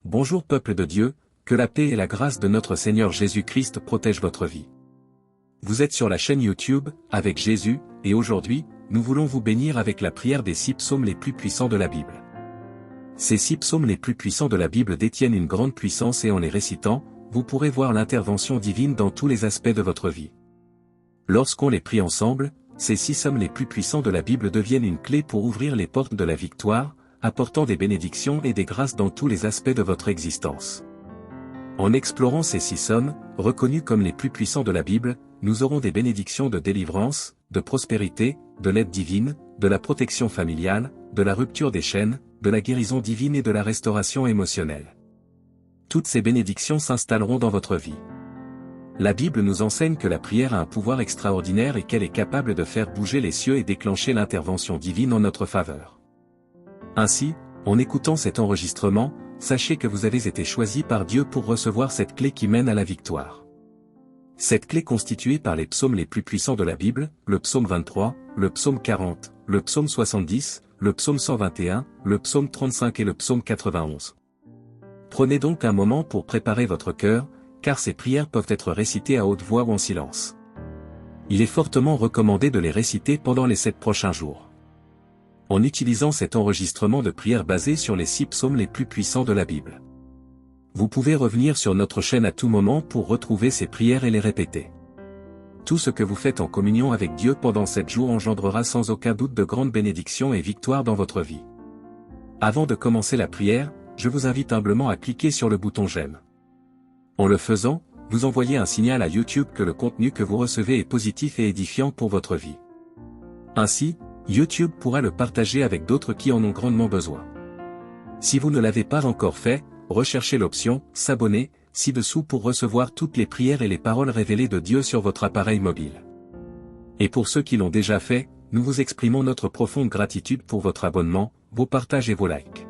Bonjour peuple de Dieu, que la paix et la grâce de notre Seigneur Jésus-Christ protègent votre vie. Vous êtes sur la chaîne YouTube, avec Jésus, et aujourd'hui, nous voulons vous bénir avec la prière des 6 psaumes les plus puissants de la Bible. Ces 6 psaumes les plus puissants de la Bible détiennent une grande puissance et en les récitant, vous pourrez voir l'intervention divine dans tous les aspects de votre vie. Lorsqu'on les prie ensemble, ces 6 psaumes les plus puissants de la Bible deviennent une clé pour ouvrir les portes de la victoire, apportant des bénédictions et des grâces dans tous les aspects de votre existence. En explorant ces 6 psaumes, reconnus comme les plus puissants de la Bible, nous aurons des bénédictions de délivrance, de prospérité, de l'aide divine, de la protection familiale, de la rupture des chaînes, de la guérison divine et de la restauration émotionnelle. Toutes ces bénédictions s'installeront dans votre vie. La Bible nous enseigne que la prière a un pouvoir extraordinaire et qu'elle est capable de faire bouger les cieux et déclencher l'intervention divine en notre faveur. Ainsi, en écoutant cet enregistrement, sachez que vous avez été choisi par Dieu pour recevoir cette clé qui mène à la victoire. Cette clé constituée par les psaumes les plus puissants de la Bible, le psaume 23, le psaume 40, le psaume 70, le psaume 121, le psaume 35 et le psaume 91. Prenez donc un moment pour préparer votre cœur, car ces prières peuvent être récitées à haute voix ou en silence. Il est fortement recommandé de les réciter pendant les 7 prochains jours. En utilisant cet enregistrement de prière basé sur les 6 psaumes les plus puissants de la Bible. Vous pouvez revenir sur notre chaîne à tout moment pour retrouver ces prières et les répéter. Tout ce que vous faites en communion avec Dieu pendant 7 jours engendrera sans aucun doute de grandes bénédictions et victoires dans votre vie. Avant de commencer la prière, je vous invite humblement à cliquer sur le bouton j'aime. En le faisant, vous envoyez un signal à YouTube que le contenu que vous recevez est positif et édifiant pour votre vie. Ainsi, YouTube pourra le partager avec d'autres qui en ont grandement besoin. Si vous ne l'avez pas encore fait, recherchez l'option « S'abonner » ci-dessous pour recevoir toutes les prières et les paroles révélées de Dieu sur votre appareil mobile. Et pour ceux qui l'ont déjà fait, nous vous exprimons notre profonde gratitude pour votre abonnement, vos partages et vos likes.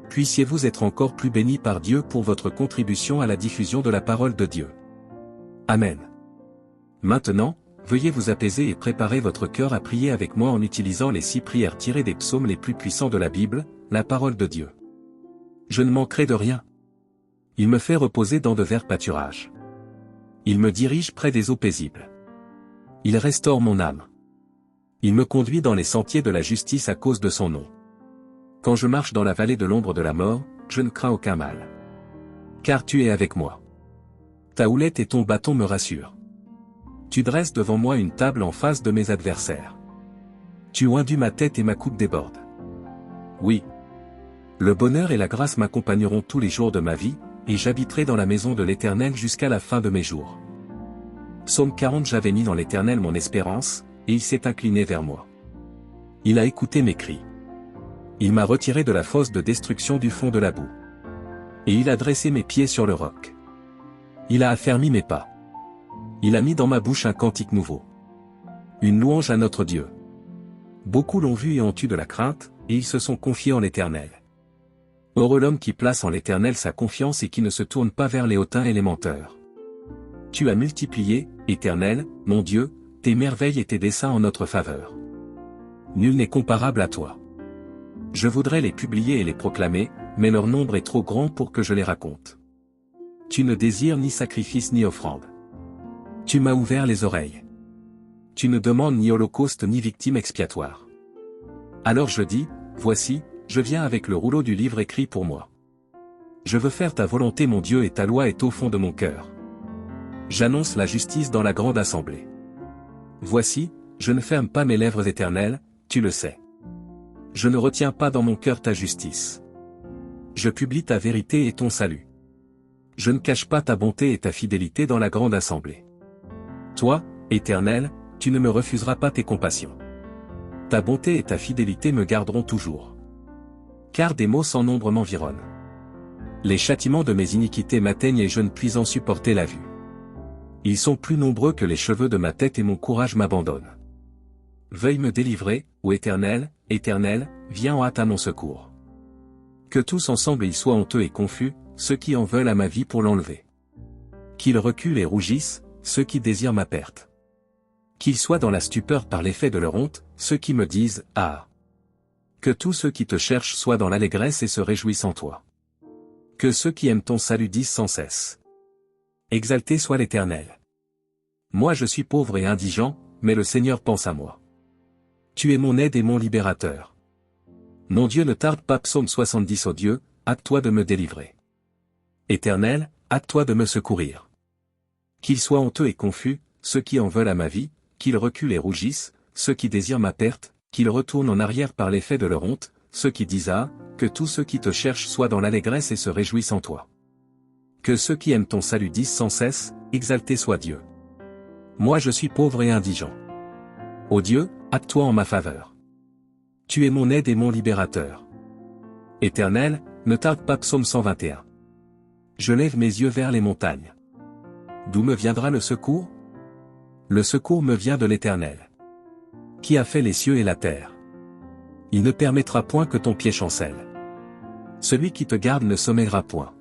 Puissiez-vous être encore plus bénis par Dieu pour votre contribution à la diffusion de la parole de Dieu. Amen. Maintenant, veuillez vous apaiser et préparer votre cœur à prier avec moi en utilisant les 6 prières tirées des psaumes les plus puissants de la Bible, la parole de Dieu. Je ne manquerai de rien. Il me fait reposer dans de verts pâturages. Il me dirige près des eaux paisibles. Il restaure mon âme. Il me conduit dans les sentiers de la justice à cause de son nom. Quand je marche dans la vallée de l'ombre de la mort, je ne crains aucun mal. Car tu es avec moi. Ta houlette et ton bâton me rassurent. Tu dresses devant moi une table en face de mes adversaires. Tu oindues ma tête et ma coupe déborde. Oui. Le bonheur et la grâce m'accompagneront tous les jours de ma vie, et j'habiterai dans la maison de l'Éternel jusqu'à la fin de mes jours. Psaume 40. J'avais mis dans l'Éternel mon espérance, et il s'est incliné vers moi. Il a écouté mes cris. Il m'a retiré de la fosse de destruction du fond de la boue. Et il a dressé mes pieds sur le roc. Il a affermi mes pas. Il a mis dans ma bouche un cantique nouveau. Une louange à notre Dieu. Beaucoup l'ont vu et ont eu de la crainte, et ils se sont confiés en l'Éternel. Heureux l'homme qui place en l'Éternel sa confiance et qui ne se tourne pas vers les hautains et les menteurs. Tu as multiplié, Éternel, mon Dieu, tes merveilles et tes desseins en notre faveur. Nul n'est comparable à toi. Je voudrais les publier et les proclamer, mais leur nombre est trop grand pour que je les raconte. Tu ne désires ni sacrifice ni offrande. Tu m'as ouvert les oreilles. Tu ne demandes ni holocauste ni victime expiatoire. Alors je dis, voici, je viens avec le rouleau du livre écrit pour moi. Je veux faire ta volonté mon Dieu et ta loi est au fond de mon cœur. J'annonce la justice dans la grande assemblée. Voici, je ne ferme pas mes lèvres éternelles, tu le sais. Je ne retiens pas dans mon cœur ta justice. Je publie ta vérité et ton salut. Je ne cache pas ta bonté et ta fidélité dans la grande assemblée. Toi, Éternel, tu ne me refuseras pas tes compassions. Ta bonté et ta fidélité me garderont toujours. Car des maux sans nombre m'environnent. Les châtiments de mes iniquités m'atteignent et je ne puis en supporter la vue. Ils sont plus nombreux que les cheveux de ma tête et mon courage m'abandonne. Veuille me délivrer, ô Éternel, Éternel, viens en hâte à mon secours. Que tous ensemble ils soient honteux et confus, ceux qui en veulent à ma vie pour l'enlever. Qu'ils reculent et rougissent, ceux qui désirent ma perte. Qu'ils soient dans la stupeur par l'effet de leur honte, ceux qui me disent « Ah !» Que tous ceux qui te cherchent soient dans l'allégresse et se réjouissent en toi. Que ceux qui aiment ton salut disent sans cesse. Exalté soit l'Éternel. Moi je suis pauvre et indigent, mais le Seigneur pense à moi. Tu es mon aide et mon libérateur. Mon Dieu ne tarde pas. Psaume 70. Ô Dieu, hâte-toi de me délivrer. Éternel, hâte-toi de me secourir. Qu'ils soient honteux et confus, ceux qui en veulent à ma vie, qu'ils reculent et rougissent, ceux qui désirent ma perte, qu'ils retournent en arrière par l'effet de leur honte, ceux qui disent ah, que tous ceux qui te cherchent soient dans l'allégresse et se réjouissent en toi. Que ceux qui aiment ton salut disent sans cesse, exalté soit Dieu. Moi je suis pauvre et indigent. Ô Dieu, hâte-toi en ma faveur. Tu es mon aide et mon libérateur. Éternel, ne tarde pas. Psaume 121. Je lève mes yeux vers les montagnes. D'où me viendra le secours? Le secours me vient de l'Éternel. Qui a fait les cieux et la terre? Il ne permettra point que ton pied chancelle. Celui qui te garde ne sommeillera point.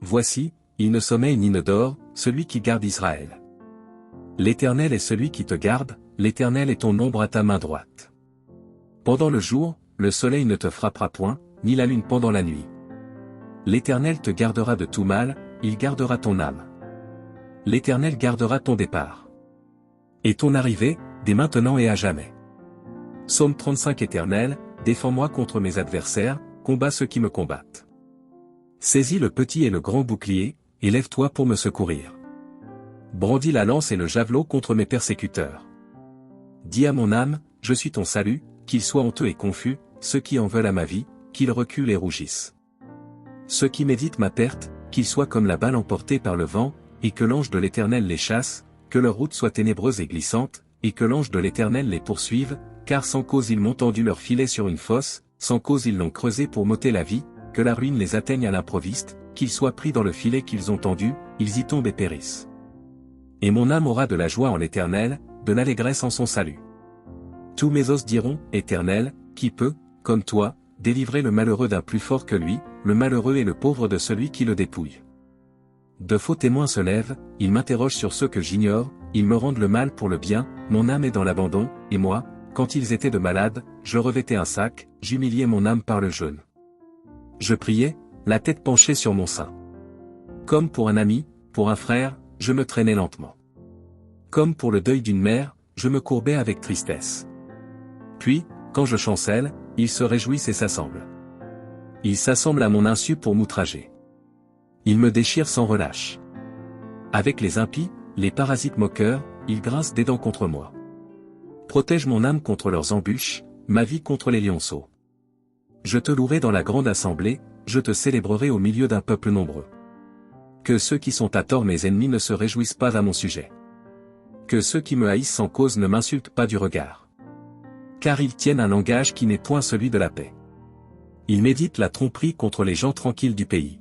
Voici, il ne sommeille ni ne dort, celui qui garde Israël. L'Éternel est celui qui te garde, l'Éternel est ton ombre à ta main droite. Pendant le jour, le soleil ne te frappera point, ni la lune pendant la nuit. L'Éternel te gardera de tout mal, il gardera ton âme. L'Éternel gardera ton départ. Et ton arrivée, dès maintenant et à jamais. Psaume 35. Éternel, défends-moi contre mes adversaires, combats ceux qui me combattent. Saisis le petit et le grand bouclier, et lève-toi pour me secourir. Brandis la lance et le javelot contre mes persécuteurs. Dis à mon âme, je suis ton salut, qu'ils soient honteux et confus, ceux qui en veulent à ma vie, qu'ils reculent et rougissent. Ceux qui méditent ma perte, qu'ils soient comme la balle emportée par le vent, et que l'ange de l'Éternel les chasse, que leur route soit ténébreuse et glissante, et que l'ange de l'Éternel les poursuive, car sans cause ils m'ont tendu leur filet sur une fosse, sans cause ils l'ont creusé pour m'ôter la vie, que la ruine les atteigne à l'improviste, qu'ils soient pris dans le filet qu'ils ont tendu, ils y tombent et périssent. Et mon âme aura de la joie en l'Éternel, de l'allégresse en son salut. Tous mes os diront, Éternel, qui peut, comme toi, délivrer le malheureux d'un plus fort que lui, le malheureux et le pauvre de celui qui le dépouille. De faux témoins se lèvent, ils m'interrogent sur ceux que j'ignore, ils me rendent le mal pour le bien, mon âme est dans l'abandon, et moi, quand ils étaient de malades, je revêtais un sac, j'humiliais mon âme par le jeûne. Je priais, la tête penchée sur mon sein. Comme pour un ami, pour un frère, je me traînais lentement. Comme pour le deuil d'une mère, je me courbais avec tristesse. Puis, quand je chancelle, ils se réjouissent et s'assemblent. Ils s'assemblent à mon insu pour m'outrager. Ils me déchirent sans relâche. Avec les impies, les parasites moqueurs, ils grincent des dents contre moi. Protège mon âme contre leurs embûches, ma vie contre les lionceaux. Je te louerai dans la grande assemblée, je te célébrerai au milieu d'un peuple nombreux. Que ceux qui sont à tort mes ennemis ne se réjouissent pas à mon sujet. Que ceux qui me haïssent sans cause ne m'insultent pas du regard. Car ils tiennent un langage qui n'est point celui de la paix. Ils méditent la tromperie contre les gens tranquilles du pays.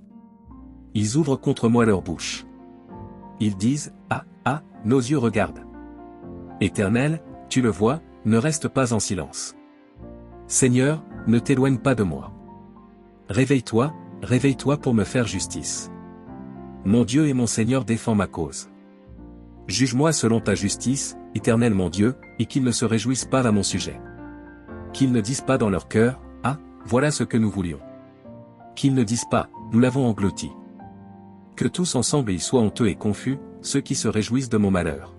Ils ouvrent contre moi leur bouche. Ils disent, ah, ah, nos yeux regardent. Éternel, tu le vois, ne reste pas en silence. Seigneur, ne t'éloigne pas de moi. Réveille-toi, réveille-toi pour me faire justice. Mon Dieu et mon Seigneur défends ma cause. Juge-moi selon ta justice, Éternel mon Dieu, et qu'ils ne se réjouissent pas à mon sujet. Qu'ils ne disent pas dans leur cœur, ah, voilà ce que nous voulions. Qu'ils ne disent pas, nous l'avons englouti. Que tous ensemble ils soient honteux et confus, ceux qui se réjouissent de mon malheur.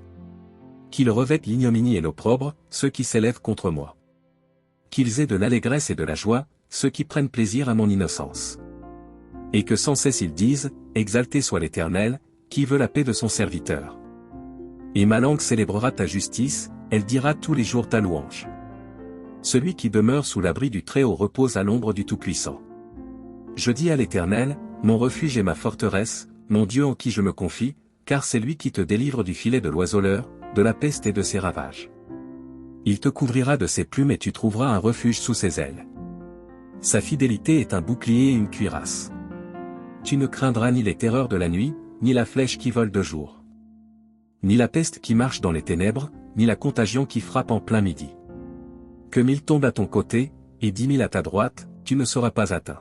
Qu'ils revêtent l'ignominie et l'opprobre, ceux qui s'élèvent contre moi. Qu'ils aient de l'allégresse et de la joie, ceux qui prennent plaisir à mon innocence. Et que sans cesse ils disent, exalté soit l'Éternel, qui veut la paix de son serviteur. Et ma langue célébrera ta justice, elle dira tous les jours ta louange. Celui qui demeure sous l'abri du Très-Haut repose à l'ombre du Tout-Puissant. Je dis à l'Éternel, mon refuge et ma forteresse, mon Dieu en qui je me confie, car c'est lui qui te délivre du filet de l'oiseleur, de la peste et de ses ravages. Il te couvrira de ses plumes et tu trouveras un refuge sous ses ailes. Sa fidélité est un bouclier et une cuirasse. Tu ne craindras ni les terreurs de la nuit, ni la flèche qui vole de jour. Ni la peste qui marche dans les ténèbres, ni la contagion qui frappe en plein midi. Que 1000 tombent à ton côté, et 10 000 à ta droite, tu ne seras pas atteint.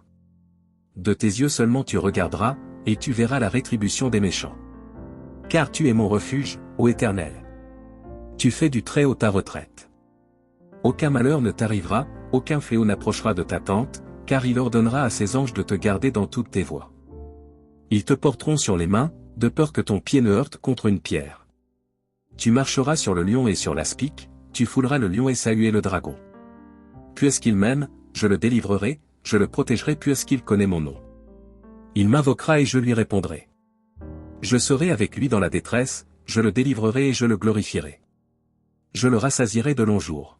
De tes yeux seulement tu regarderas, et tu verras la rétribution des méchants. Car tu es mon refuge, ô Éternel. Tu fais du Très-Haut ta retraite. Aucun malheur ne t'arrivera, aucun fléau n'approchera de ta tente, car il ordonnera à ses anges de te garder dans toutes tes voies. Ils te porteront sur les mains, de peur que ton pied ne heurte contre une pierre. Tu marcheras sur le lion et sur l'aspic, tu fouleras le lion Ésaü et le dragon. Puisqu'il m'aime, je le délivrerai, je le protégerai puisqu'il connaît mon nom. Il m'invoquera et je lui répondrai. Je serai avec lui dans la détresse, je le délivrerai et je le glorifierai. Je le rassasierai de longs jours.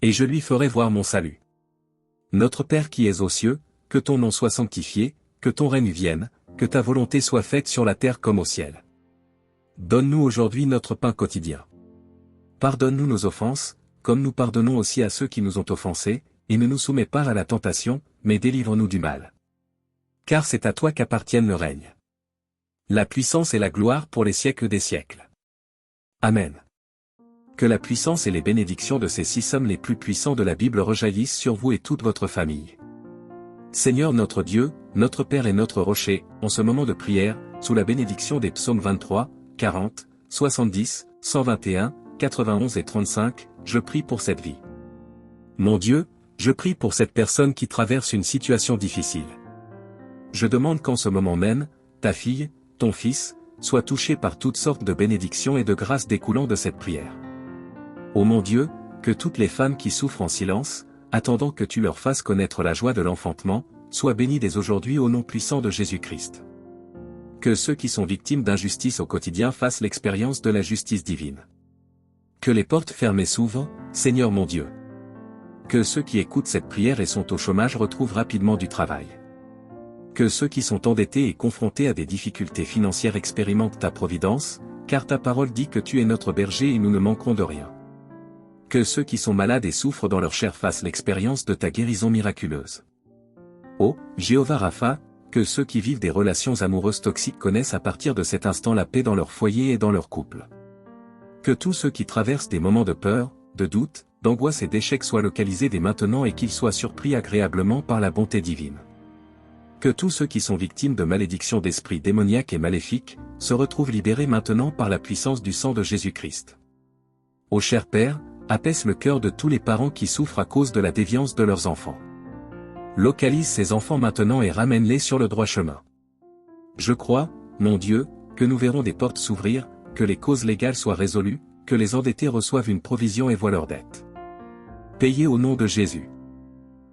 Et je lui ferai voir mon salut. Notre Père qui es aux cieux, que ton nom soit sanctifié, que ton règne vienne, que ta volonté soit faite sur la terre comme au ciel. Donne-nous aujourd'hui notre pain quotidien. Pardonne-nous nos offenses, comme nous pardonnons aussi à ceux qui nous ont offensés, et ne nous soumets pas à la tentation, mais délivre-nous du mal. Car c'est à toi qu'appartiennent le règne, la puissance et la gloire pour les siècles des siècles. Amen. Que la puissance et les bénédictions de ces 6 hommes les plus puissants de la Bible rejaillissent sur vous et toute votre famille. Seigneur notre Dieu, notre Père et notre Rocher, en ce moment de prière, sous la bénédiction des psaumes 23, 40, 70, 121, 91 et 35, je prie pour cette vie. Mon Dieu, je prie pour cette personne qui traverse une situation difficile. Je demande qu'en ce moment même, ta fille, ton fils, soient touchés par toutes sortes de bénédictions et de grâces découlant de cette prière. Ô mon Dieu, que toutes les femmes qui souffrent en silence, attendant que tu leur fasses connaître la joie de l'enfantement, soient bénies dès aujourd'hui au nom puissant de Jésus-Christ. Que ceux qui sont victimes d'injustice au quotidien fassent l'expérience de la justice divine. Que les portes fermées s'ouvrent, Seigneur mon Dieu. Que ceux qui écoutent cette prière et sont au chômage retrouvent rapidement du travail. Que ceux qui sont endettés et confrontés à des difficultés financières expérimentent ta providence, car ta parole dit que tu es notre berger et nous ne manquerons de rien. Que ceux qui sont malades et souffrent dans leur chair fassent l'expérience de ta guérison miraculeuse. Ô Jéhovah Rapha, que ceux qui vivent des relations amoureuses toxiques connaissent à partir de cet instant la paix dans leur foyer et dans leur couple. Que tous ceux qui traversent des moments de peur, de doute, d'angoisse et d'échec soient localisés dès maintenant et qu'ils soient surpris agréablement par la bonté divine. Que tous ceux qui sont victimes de malédictions d'esprits démoniaques et maléfiques, se retrouvent libérés maintenant par la puissance du sang de Jésus-Christ. Ô cher Père, apaise le cœur de tous les parents qui souffrent à cause de la déviance de leurs enfants. Localise ces enfants maintenant et ramène-les sur le droit chemin. Je crois, mon Dieu, que nous verrons des portes s'ouvrir, que les causes légales soient résolues, que les endettés reçoivent une provision et voient leurs dettes payées au nom de Jésus.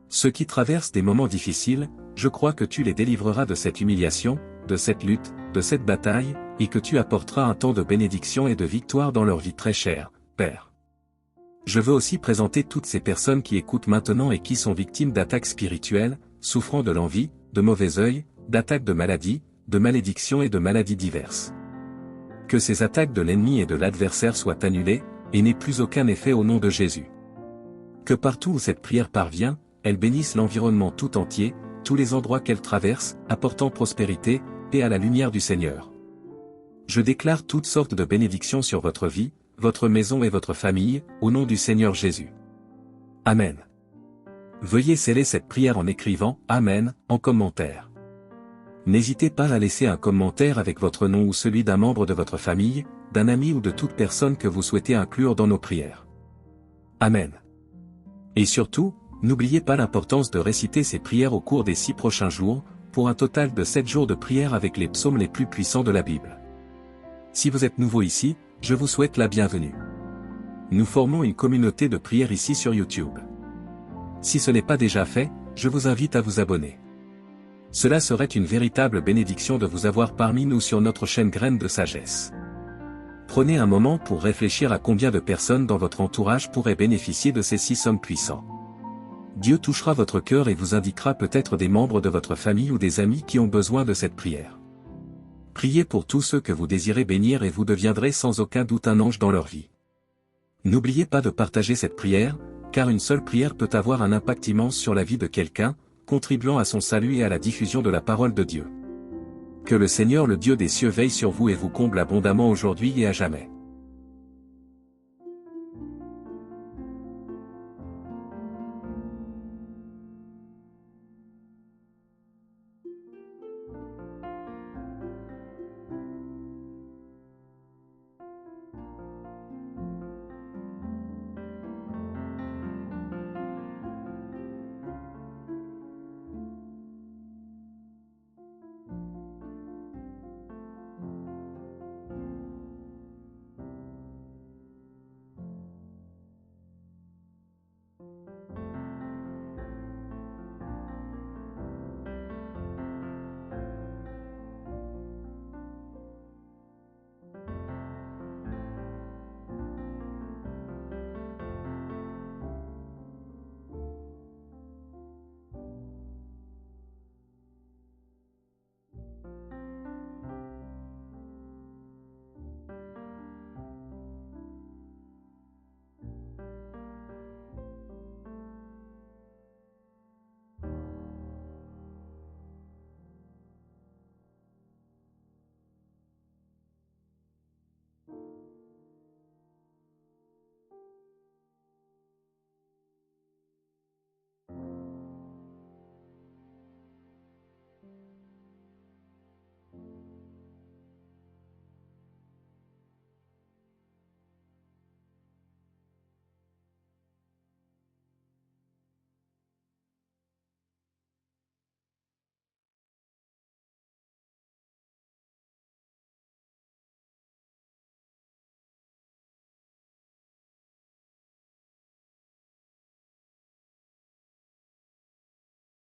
Ceux qui traversent des moments difficiles, je crois que tu les délivreras de cette humiliation, de cette lutte, de cette bataille, et que tu apporteras un temps de bénédiction et de victoire dans leur vie très chère, Père. Je veux aussi présenter toutes ces personnes qui écoutent maintenant et qui sont victimes d'attaques spirituelles, souffrant de l'envie, de mauvais œil, d'attaques de maladies, de malédictions et de maladies diverses. Que ces attaques de l'ennemi et de l'adversaire soient annulées, et n'aient plus aucun effet au nom de Jésus. Que partout où cette prière parvient, elle bénisse l'environnement tout entier, tous les endroits qu'elle traverse, apportant prospérité, paix à la lumière du Seigneur. Je déclare toutes sortes de bénédictions sur votre vie, votre maison et votre famille, au nom du Seigneur Jésus. Amen. Veuillez sceller cette prière en écrivant « Amen » en commentaire. N'hésitez pas à laisser un commentaire avec votre nom ou celui d'un membre de votre famille, d'un ami ou de toute personne que vous souhaitez inclure dans nos prières. Amen. Et surtout, n'oubliez pas l'importance de réciter ces prières au cours des 6 prochains jours, pour un total de 7 jours de prière avec les psaumes les plus puissants de la Bible. Si vous êtes nouveau ici, je vous souhaite la bienvenue. Nous formons une communauté de prière ici sur YouTube. Si ce n'est pas déjà fait, je vous invite à vous abonner. Cela serait une véritable bénédiction de vous avoir parmi nous sur notre chaîne Graines de Sagesse. Prenez un moment pour réfléchir à combien de personnes dans votre entourage pourraient bénéficier de ces 6 hommes puissants. Dieu touchera votre cœur et vous indiquera peut-être des membres de votre famille ou des amis qui ont besoin de cette prière. Priez pour tous ceux que vous désirez bénir et vous deviendrez sans aucun doute un ange dans leur vie. N'oubliez pas de partager cette prière, car une seule prière peut avoir un impact immense sur la vie de quelqu'un, contribuant à son salut et à la diffusion de la parole de Dieu. Que le Seigneur le Dieu des cieux veille sur vous et vous comble abondamment aujourd'hui et à jamais.